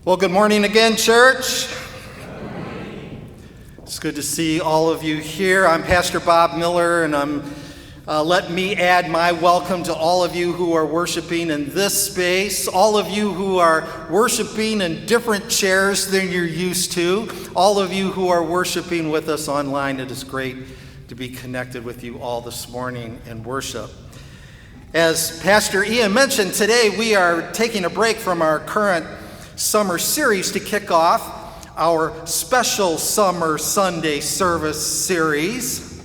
Well, good morning again, church. It's good to see all of you here. I'm Pastor Bob Miller, and let me add my welcome to all of you who are worshiping in this space, all of you who are worshiping in different chairs than you're used to, all of you who are worshiping with us online. It is great to be connected with you all this morning in worship. As Pastor Ian mentioned, today we are taking a break from our current summer series to kick off our special summer Sunday service series.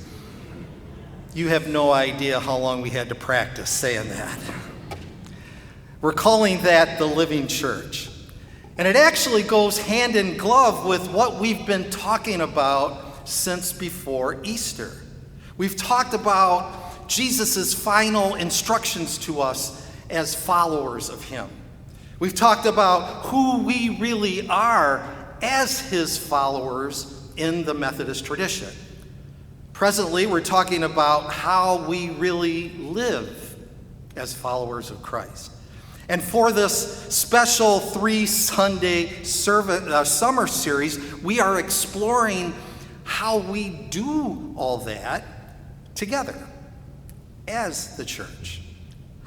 You have no idea how long we had to practice saying that. We're calling that the Living Church. And it actually goes hand in glove with what we've been talking about since before Easter. We've talked about Jesus' final instructions to us as followers of him. We've talked about who we really are as his followers in the Methodist tradition. Presently, we're talking about how we really live as followers of Christ. And for this special 3-Sunday summer series, we are exploring how we do all that together as the church.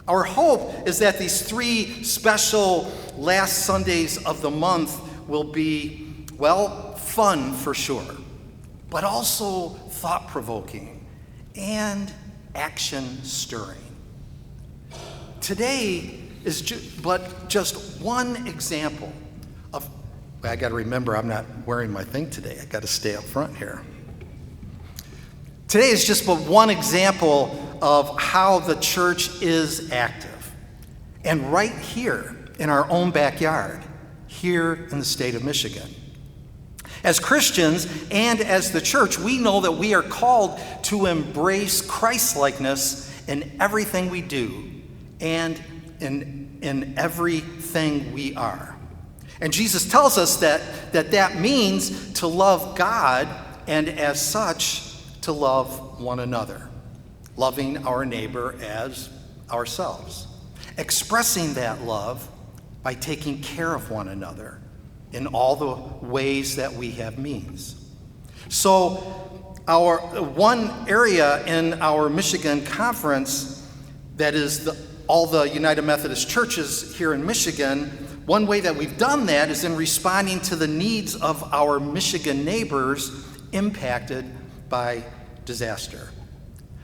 Our hope is that these 3 special last Sundays of the month will be, well, fun for sure, but also thought-provoking and action-stirring. Today is just one example of, I got to remember I'm not wearing my thing today. I got to stay up front here. Today is just but one example of how the church is active. And right here in our own backyard, here in the state of Michigan. As Christians and as the church, we know that we are called to embrace Christ-likeness in everything we do and in everything we are. And Jesus tells us that means to love God and as such to love one another, loving our neighbor as ourselves, expressing that love by taking care of one another in all the ways that we have means. So our one area in our Michigan conference, that is all the United Methodist churches here in Michigan, one way that we've done that is in responding to the needs of our Michigan neighbors impacted by disaster.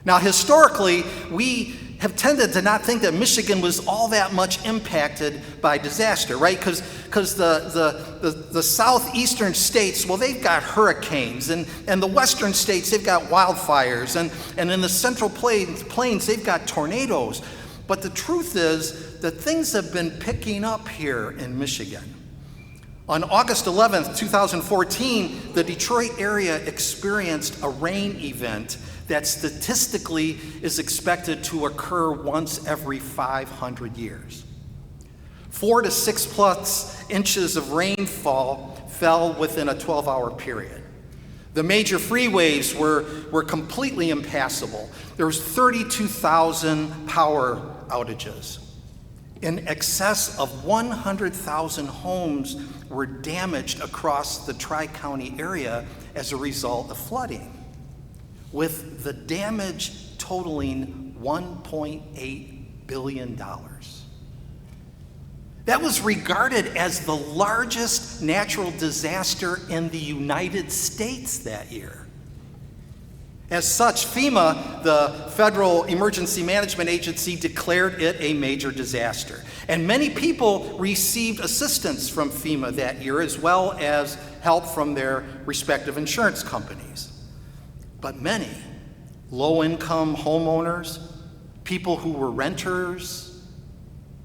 Now, historically, we have tended to not think that Michigan was all that much impacted by disaster, right? Because the southeastern states, well, they've got hurricanes, and the western states, they've got wildfires, and in the central plains, they've got tornadoes. But the truth is that things have been picking up here in Michigan. On August 11th, 2014, the Detroit area experienced a rain event that statistically is expected to occur once every 500 years. 4 to 6 plus inches of rainfall fell within a 12-hour period. The major freeways were completely impassable. There was 32,000 power outages. In excess of 100,000 homes were damaged across the Tri-County area as a result of flooding, with the damage totaling $1.8 billion. That was regarded as the largest natural disaster in the United States that year. As such, FEMA, the Federal Emergency Management Agency, declared it a major disaster. And many people received assistance from FEMA that year, as well as help from their respective insurance companies. But many low-income homeowners, people who were renters,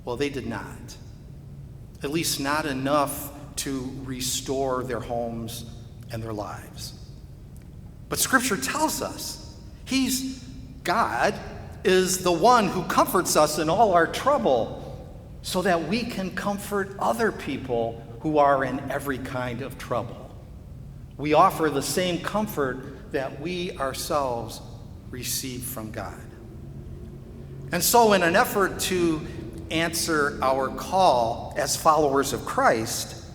well, they did not. At least not enough to restore their homes and their lives. But Scripture tells us God is the one who comforts us in all our trouble so that we can comfort other people who are in every kind of trouble. We offer the same comfort that we ourselves receive from God. And so in an effort to answer our call as followers of Christ,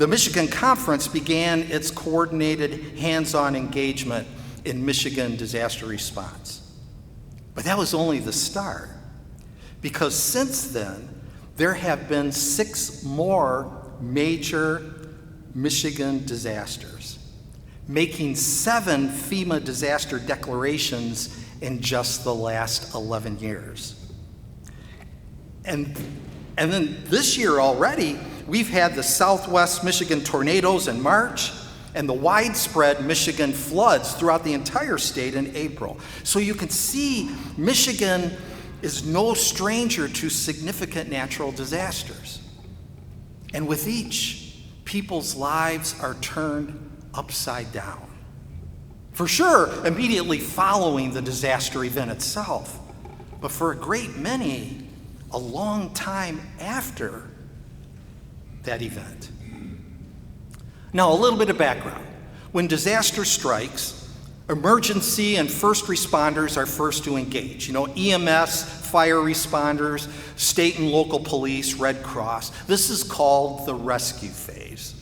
the Michigan Conference began its coordinated hands-on engagement in Michigan disaster response. But that was only the start, because since then, there have been 6 more major Michigan disasters, making 7 FEMA disaster declarations in just the last 11 years. And then this year already, we've had the Southwest Michigan tornadoes in March and the widespread Michigan floods throughout the entire state in April. So you can see Michigan is no stranger to significant natural disasters. And with each, people's lives are turned upside down. For sure, immediately following the disaster event itself, but for a great many, a long time after that event. Now, a little bit of background. When disaster strikes, emergency and first responders are first to engage. EMS, fire responders, state and local police, Red Cross. This is called the rescue phase.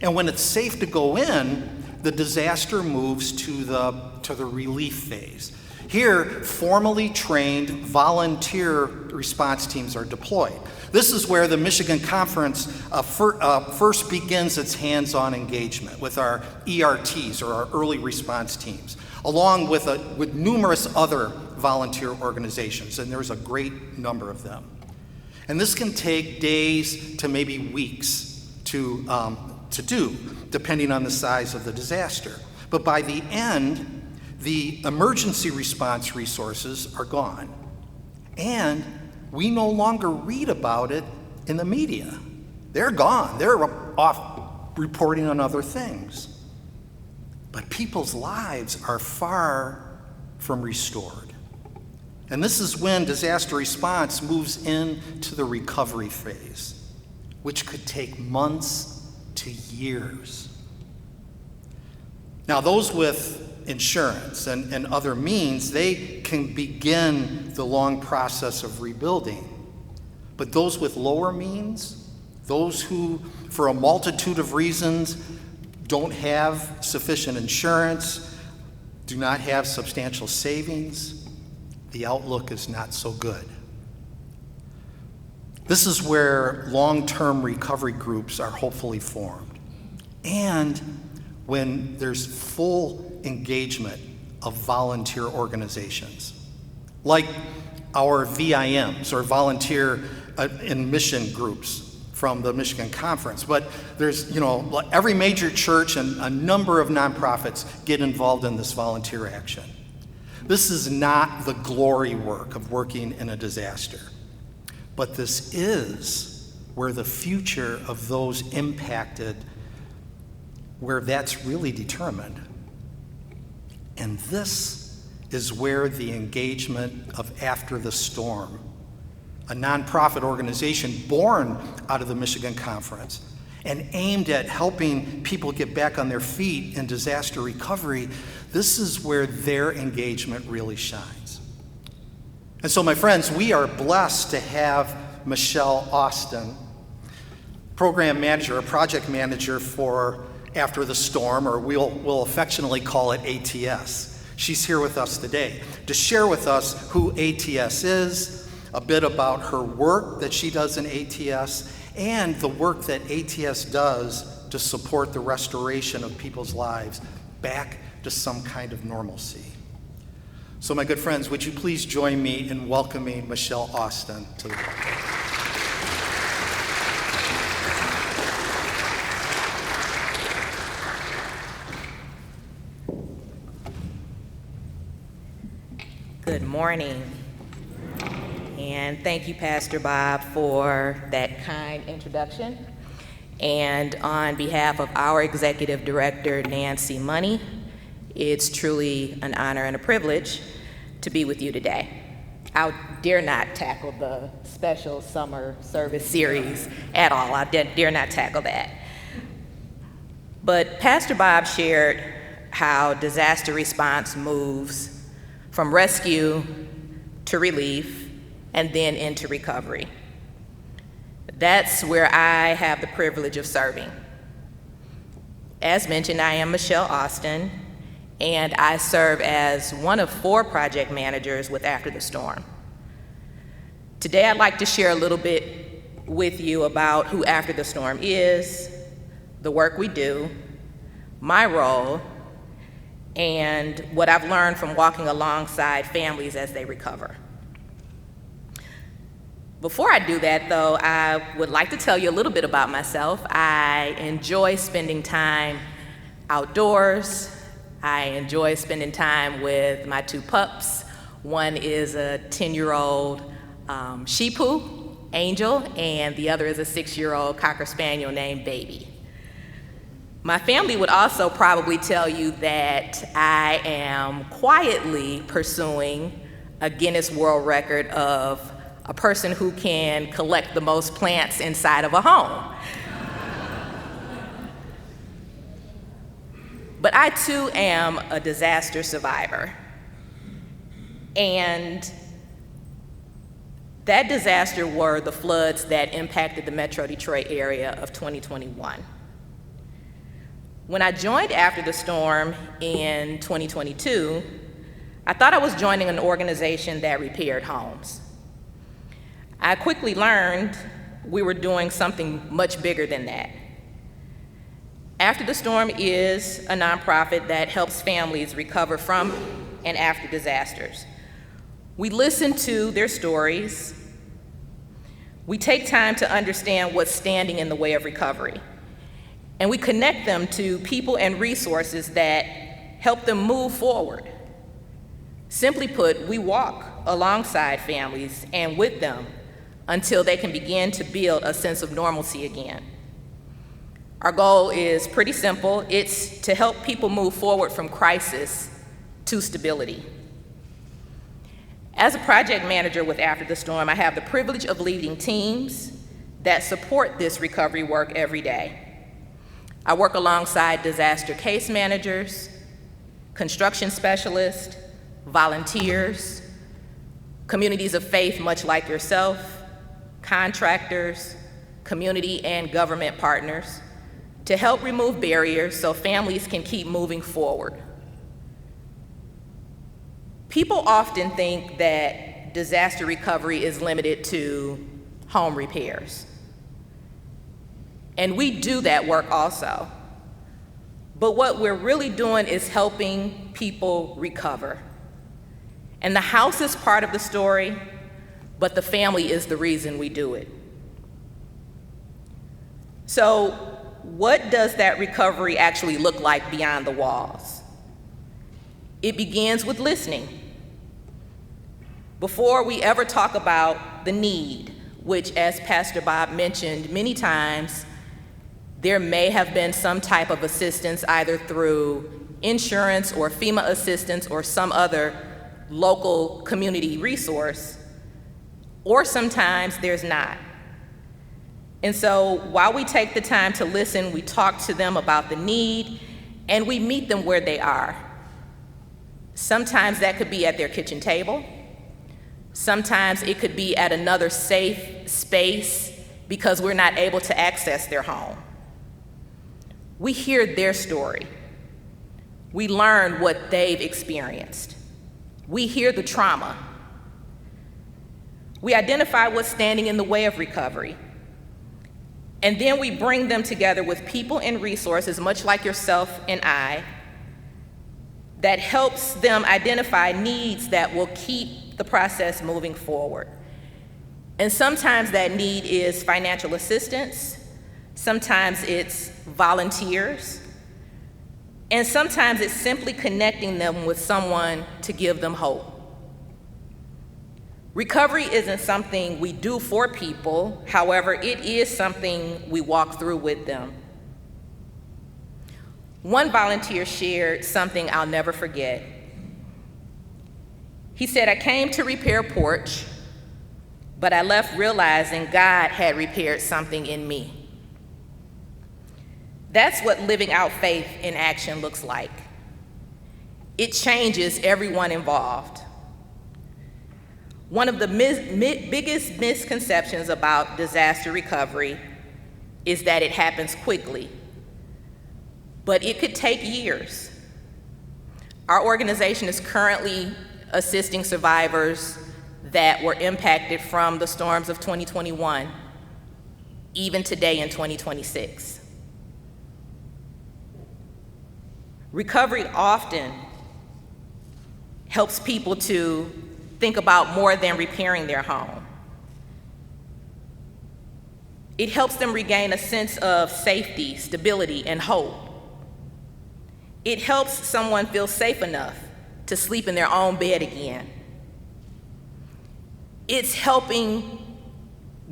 And when it's safe to go in, the disaster moves to the relief phase. Here, formally trained volunteer response teams are deployed. This is where the Michigan Conference first begins its hands-on engagement with our ERTs, or our early response teams, along with numerous other volunteer organizations, and there's a great number of them. And this can take days to maybe weeks to do, depending on the size of the disaster. But by the end, the emergency response resources are gone, and we no longer read about it in the media. They're gone. They're off reporting on other things. But people's lives are far from restored. And this is when disaster response moves into the recovery phase, which could take months to years. Now, those with insurance and other means, they can begin the long process of rebuilding. But those with lower means, those who, for a multitude of reasons, don't have sufficient insurance, do not have substantial savings, the outlook is not so good. This is where long-term recovery groups are hopefully formed. And when there's full engagement of volunteer organizations, like our VIMs, or volunteer in mission groups from the Michigan Conference. But there's, every major church and a number of nonprofits get involved in this volunteer action. This is not the glory work of working in a disaster, but this is where the future of those impacted, where that's really determined. And this is where the engagement of After the Storm, a nonprofit organization born out of the Michigan Conference and aimed at helping people get back on their feet in disaster recovery, this is where their engagement really shines. And so, my friends, we are blessed to have Michelle Austin, program manager, or project manager for After the Storm, or we'll affectionately call it ATS. She's here with us today to share with us who ATS is, a bit about her work that she does in ATS, and the work that ATS does to support the restoration of people's lives back to some kind of normalcy. So, my good friends, would you please join me in welcoming Michelle Austin to the podium? Good morning, and thank you, Pastor Bob, for that kind introduction. And on behalf of our Executive Director, Nancy Money, it's truly an honor and a privilege to be with you today. I dare not tackle the special summer service series at all. I dare not tackle that. But Pastor Bob shared how disaster response moves from rescue to relief and then into recovery. That's where I have the privilege of serving. As mentioned, I am Michelle Austin, and I serve as one of 4 project managers with After the Storm. Today, I'd like to share a little bit with you about who After the Storm is, the work we do, my role, and what I've learned from walking alongside families as they recover. Before I do that, though, I would like to tell you a little bit about myself. I enjoy spending time outdoors. I enjoy spending time with my 2 pups. One is a 10-year-old Shih Tzu, Angel, and the other is a 6-year-old Cocker Spaniel named Baby. My family would also probably tell you that I am quietly pursuing a Guinness World Record of a person who can collect the most plants inside of a home. But I too am a disaster survivor. And that disaster were the floods that impacted the Metro Detroit area of 2021. When I joined After the Storm in 2022, I thought I was joining an organization that repaired homes. I quickly learned we were doing something much bigger than that. After the Storm is a nonprofit that helps families recover from and after disasters. We listen to their stories. We take time to understand what's standing in the way of recovery. And we connect them to people and resources that help them move forward. Simply put, we walk alongside families and with them until they can begin to build a sense of normalcy again. Our goal is pretty simple. It's to help people move forward from crisis to stability. As a project manager with After the Storm, I have the privilege of leading teams that support this recovery work every day. I work alongside disaster case managers, construction specialists, volunteers, communities of faith much like yourself, contractors, community and government partners to help remove barriers so families can keep moving forward. People often think that disaster recovery is limited to home repairs. And we do that work also. But what we're really doing is helping people recover. And the house is part of the story, but the family is the reason we do it. So, what does that recovery actually look like beyond the walls? It begins with listening. Before we ever talk about the need, which, as Pastor Bob mentioned many times, there may have been some type of assistance either through insurance or FEMA assistance or some other local community resource, or sometimes there's not. And so while we take the time to listen, we talk to them about the need, and we meet them where they are. Sometimes that could be at their kitchen table. Sometimes it could be at another safe space because we're not able to access their home. We hear their story. We learn what they've experienced. We hear the trauma. We identify what's standing in the way of recovery. And then we bring them together with people and resources, much like yourself and I, that helps them identify needs that will keep the process moving forward. And sometimes that need is financial assistance, sometimes it's volunteers, and sometimes it's simply connecting them with someone to give them hope. Recovery isn't something we do for people, however, it is something we walk through with them. One volunteer shared something I'll never forget. He said, "I came to repair a porch, but I left realizing God had repaired something in me." That's what living out faith in action looks like. It changes everyone involved. One of the biggest misconceptions about disaster recovery is that it happens quickly, but it could take years. Our organization is currently assisting survivors that were impacted from the storms of 2021, even today in 2026. Recovery often helps people to think about more than repairing their home. It helps them regain a sense of safety, stability, and hope. It helps someone feel safe enough to sleep in their own bed again. It's helping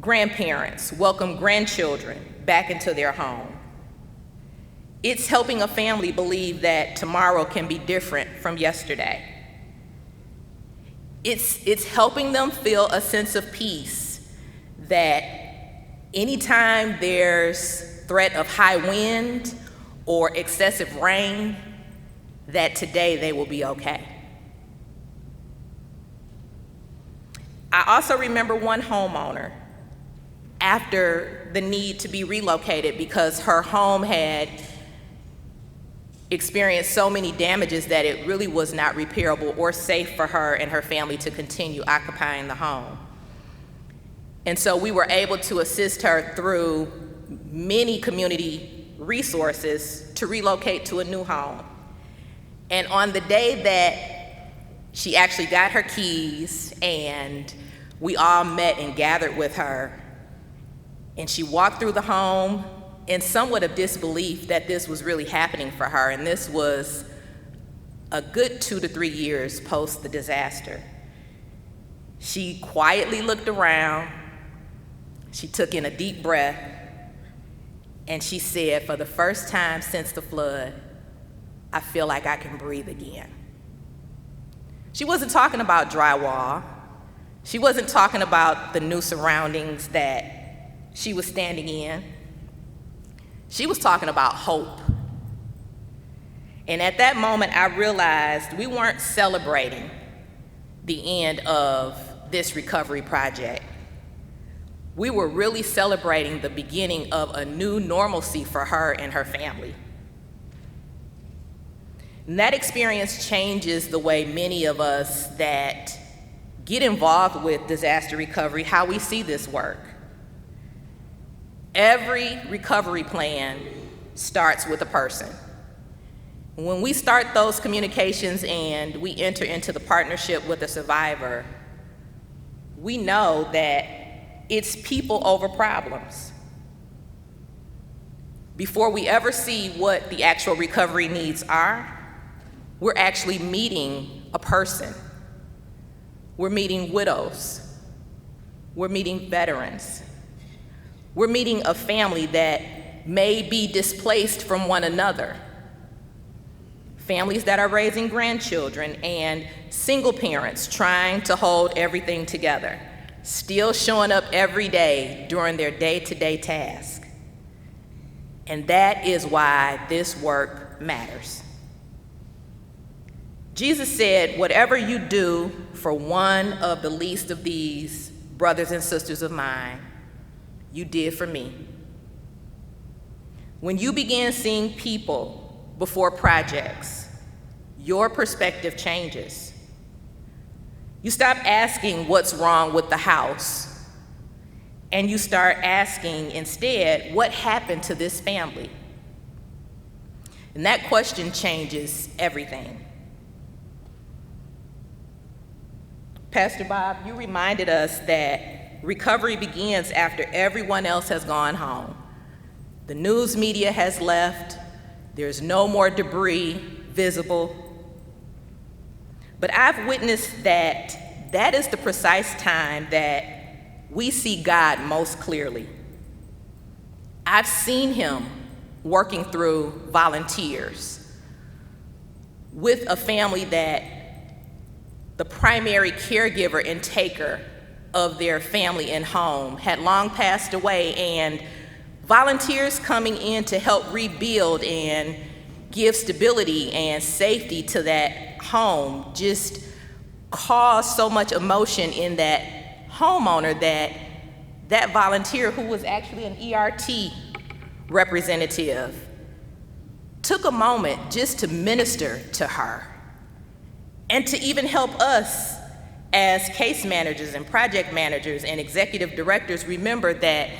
grandparents welcome grandchildren back into their home. It's helping a family believe that tomorrow can be different from yesterday. It's helping them feel a sense of peace that anytime there's threat of high wind or excessive rain, that today they will be okay. I also remember one homeowner, after the need to be relocated because her home had experienced so many damages that it really was not repairable or safe for her and her family to continue occupying the home. And so we were able to assist her through many community resources to relocate to a new home. And on the day that she actually got her keys and we all met and gathered with her, and she walked through the home in somewhat of disbelief that this was really happening for her, and this was a good 2 to 3 years post the disaster. She quietly looked around, she took in a deep breath, and she said, "For the first time since the flood, I feel like I can breathe again." She wasn't talking about drywall. She wasn't talking about the new surroundings that she was standing in. She was talking about hope. And at that moment, I realized we weren't celebrating the end of this recovery project. We were really celebrating the beginning of a new normalcy for her and her family. And that experience changes the way many of us that get involved with disaster recovery, how we see this work. Every recovery plan starts with a person. When we start those communications and we enter into the partnership with a survivor, we know that it's people over problems. Before we ever see what the actual recovery needs are, we're actually meeting a person. We're meeting widows. We're meeting veterans. We're meeting a family that may be displaced from one another. Families that are raising grandchildren and single parents trying to hold everything together, still showing up every day during their day-to-day task. And that is why this work matters. Jesus said, "Whatever you do for one of the least of these brothers and sisters of mine, you did for me." When you begin seeing people before projects, your perspective changes. You stop asking what's wrong with the house, and you start asking instead, what happened to this family? And that question changes everything. Pastor Bob, you reminded us that recovery begins after everyone else has gone home. The news media has left. There's no more debris visible. But I've witnessed that that is the precise time that we see God most clearly. I've seen him working through volunteers with a family that the primary caregiver and taker of their family and home had long passed away, and volunteers coming in to help rebuild and give stability and safety to that home just caused so much emotion in that homeowner that volunteer, who was actually an ERT representative, took a moment just to minister to her and to even help us as case managers and project managers and executive directors remember that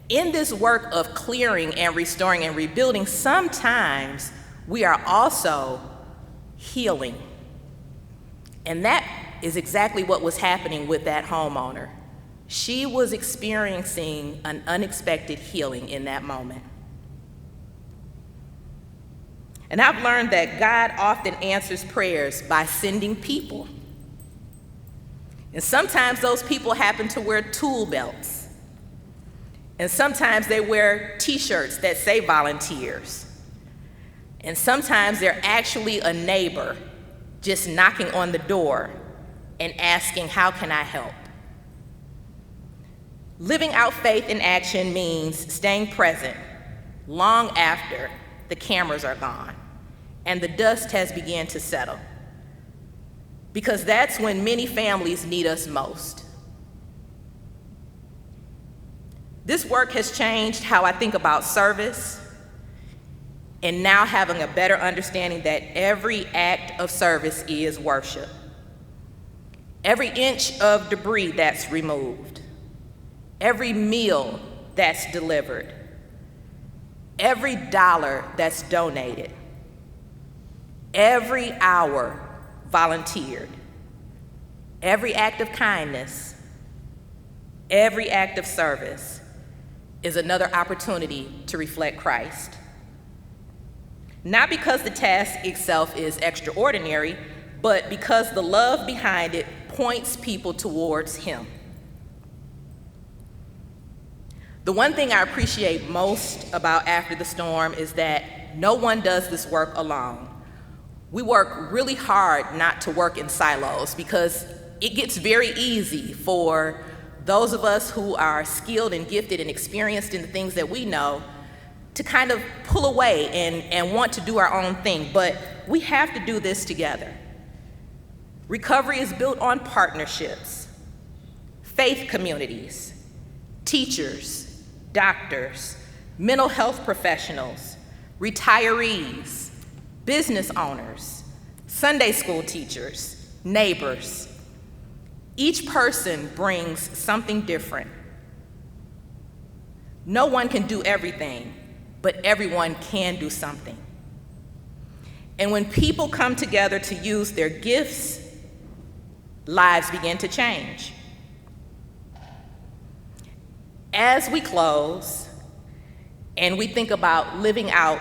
in this work of clearing and restoring and rebuilding, sometimes we are also healing. And that is exactly what was happening with that homeowner. She was experiencing an unexpected healing in that moment. And I've learned that God often answers prayers by sending people. And sometimes those people happen to wear tool belts. And sometimes they wear t-shirts that say volunteers. And sometimes they're actually a neighbor just knocking on the door and asking, how can I help? Living out faith in action means staying present long after the cameras are gone and the dust has begun to settle, because that's when many families need us most. This work has changed how I think about service, and now having a better understanding that every act of service is worship. Every inch of debris that's removed, every meal that's delivered, every dollar that's donated, every hour volunteered, every act of kindness, every act of service is another opportunity to reflect Christ. Not because the task itself is extraordinary, but because the love behind it points people towards Him. The one thing I appreciate most about After the Storm is that no one does this work alone. We work really hard not to work in silos, because it gets very easy for those of us who are skilled and gifted and experienced in the things that we know to kind of pull away and want to do our own thing, but we have to do this together. Recovery is built on partnerships, faith communities, teachers, doctors, mental health professionals, retirees, business owners, Sunday school teachers, neighbors. Each person brings something different. No one can do everything, but everyone can do something. And when people come together to use their gifts, lives begin to change. As we close and we think about living out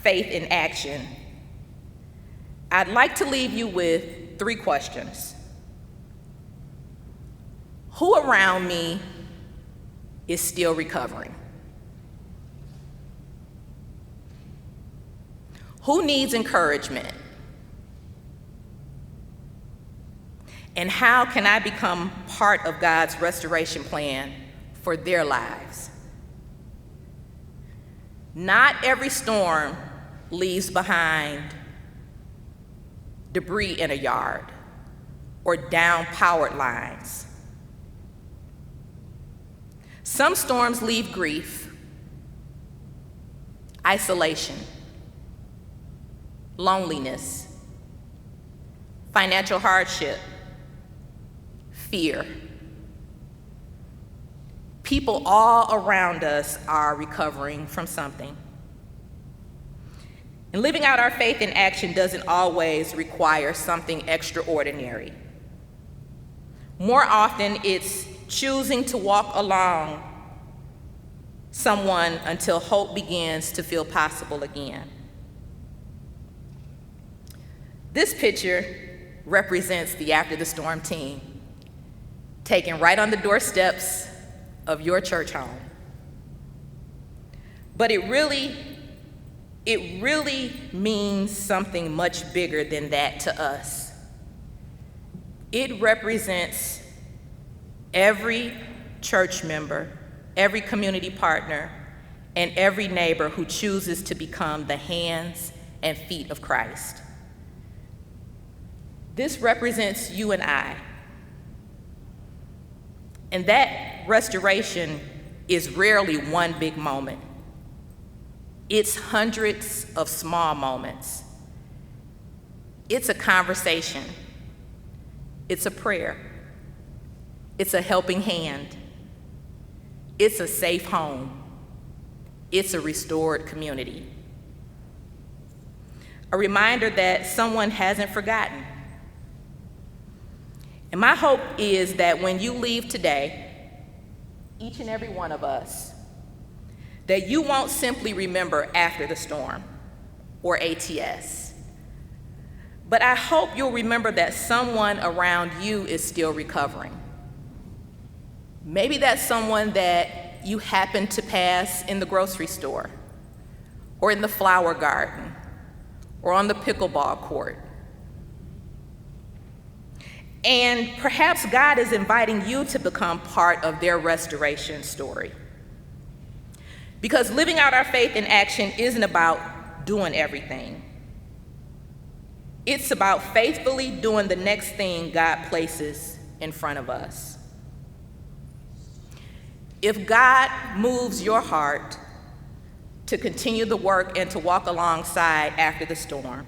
faith in action, I'd like to leave you with 3 questions. Who around me is still recovering? Who needs encouragement? And how can I become part of God's restoration plan for their lives? Not every storm leaves behind debris in a yard or down power lines. Some storms leave grief, isolation, loneliness, financial hardship, fear. People all around us are recovering from something. And living out our faith in action doesn't always require something extraordinary. More often, it's choosing to walk along someone until hope begins to feel possible again. This picture represents the After the Storm team, taken right on the doorsteps of your church home. But it really means something much bigger than that to us. It represents every church member, every community partner, and every neighbor who chooses to become the hands and feet of Christ. This represents you and I. And that restoration is rarely one big moment. It's hundreds of small moments. It's a conversation. It's a prayer. It's a helping hand. It's a safe home. It's a restored community. A reminder that someone hasn't forgotten. And my hope is that when you leave today, each and every one of us, that you won't simply remember after the storm or ATS, but I hope you'll remember that someone around you is still recovering. Maybe that's someone that you happen to pass in the grocery store, or in the flower garden, or on the pickleball court. And perhaps God is inviting you to become part of their restoration story. Because living out our faith in action isn't about doing everything. It's about faithfully doing the next thing God places in front of us. If God moves your heart to continue the work and to walk alongside after the storm,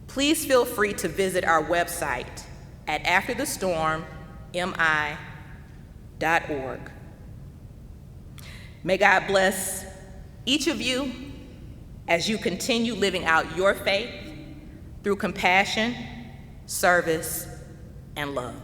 please feel free to visit our website at afterthestormmi.org. May God bless each of you as you continue living out your faith through compassion, service, and love.